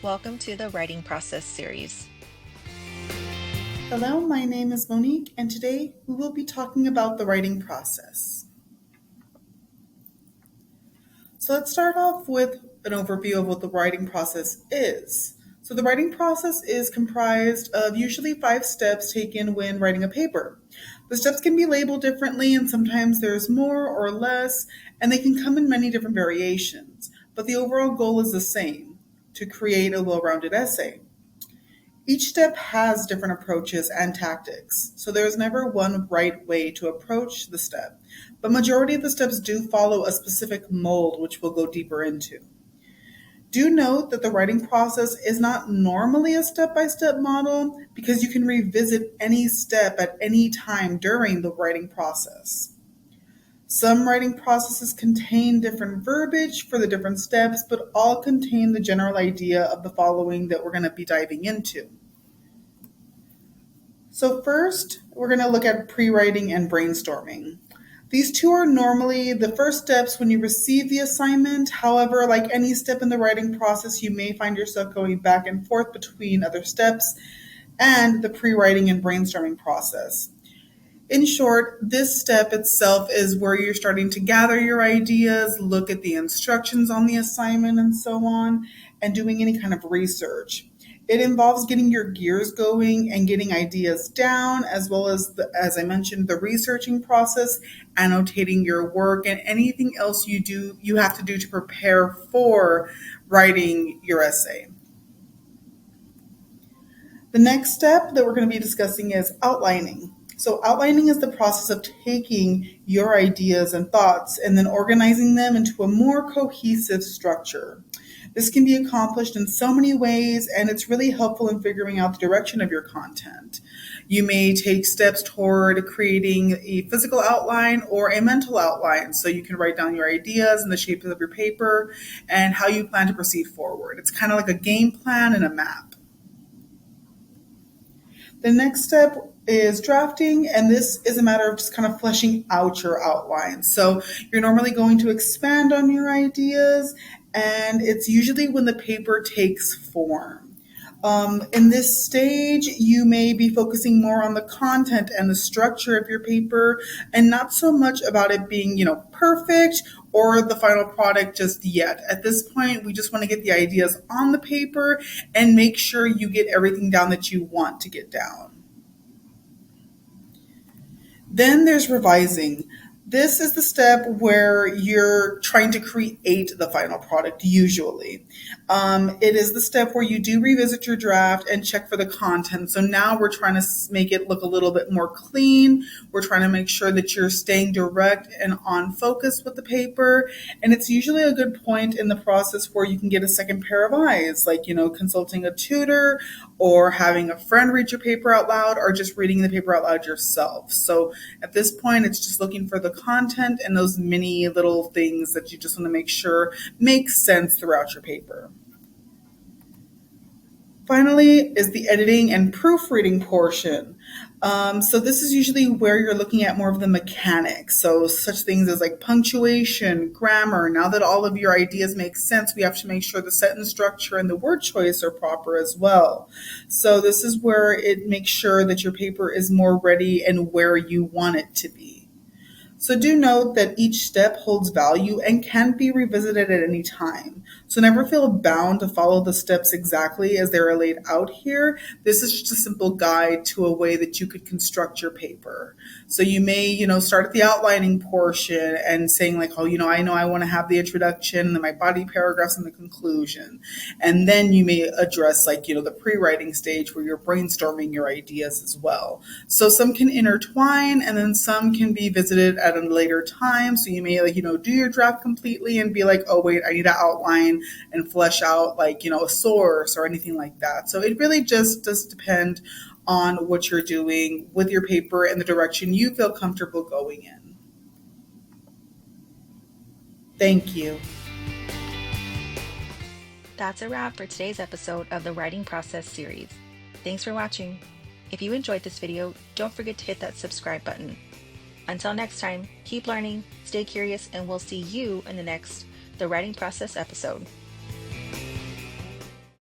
Welcome to the Writing Process series. Hello, my name is Monique, and today we will be talking about the writing process. So let's start off with an overview of what the writing process is. So the writing process is comprised of usually 5 steps taken when writing a paper. The steps can be labeled differently, and sometimes there's more or less, and they can come in many different variations. But the overall goal is the same: to create a well-rounded essay. Each step has different approaches and tactics, so there's never one right way to approach the step, but majority of the steps do follow a specific mold, which we'll go deeper into. Do note that the writing process is not normally a step-by-step model because you can revisit any step at any time during the writing process. Some writing processes contain different verbiage for the different steps, but all contain the general idea of the following that we're going to be diving into. So first, we're going to look at pre-writing and brainstorming. These two are normally the first steps when you receive the assignment. However, like any step in the writing process, you may find yourself going back and forth between other steps and the pre-writing and brainstorming process. In short, this step itself is where you're starting to gather your ideas, look at the instructions on the assignment, and so on, and doing any kind of research. It involves getting your gears going and getting ideas down, as well as I mentioned, the researching process, annotating your work, and anything else you have to do to prepare for writing your essay. The next step that we're going to be discussing is outlining. So outlining is the process of taking your ideas and thoughts and then organizing them into a more cohesive structure. This can be accomplished in so many ways, and it's really helpful in figuring out the direction of your content. You may take steps toward creating a physical outline or a mental outline, so you can write down your ideas and the shape of your paper and how you plan to proceed forward. It's kind of like a game plan and a map. The next step is drafting, and this is a matter of just kind of fleshing out your outline. So you're normally going to expand on your ideas, and it's usually when the paper takes form. In this stage, you may be focusing more on the content and the structure of your paper and not so much about it being, perfect or the final product just yet. At this point, we just want to get the ideas on the paper and make sure you get everything down that you want to get down. Then there's revising. This is the step where you're trying to create the final product, usually. It is the step where you do revisit your draft and check for the content. So now we're trying to make it look a little bit more clean. We're trying to make sure that you're staying direct and on focus with the paper. And it's usually a good point in the process where you can get a second pair of eyes, like, consulting a tutor or having a friend read your paper out loud or just reading the paper out loud yourself. So at this point, it's just looking for the content and those mini little things that you just want to make sure make sense throughout your paper. Finally is the editing and proofreading portion. So this is usually where you're looking at more of the mechanics. So such things as like punctuation, grammar. Now that all of your ideas make sense, we have to make sure the sentence structure and the word choice are proper as well. So this is where it makes sure that your paper is more ready and where you want it to be. So do note that each step holds value and can be revisited at any time. So never feel bound to follow the steps exactly as they are laid out here. This is just a simple guide to a way that you could construct your paper. So you may, start at the outlining portion and saying like, I know I want to have the introduction and then my body paragraphs and the conclusion. And then you may address the pre-writing stage where you're brainstorming your ideas as well. So some can intertwine and then some can be visited at a later time. So you may do your draft completely and be like, oh wait, I need to outline and flesh out a source or anything like that. So it really just does depend on what you're doing with your paper and the direction you feel comfortable going in. Thank you. That's a wrap for today's episode of the Writing Process series. Thanks for watching. If you enjoyed this video, don't forget to hit that subscribe button. Until next time, keep learning, stay curious, and we'll see you in the next The Writing Process episode.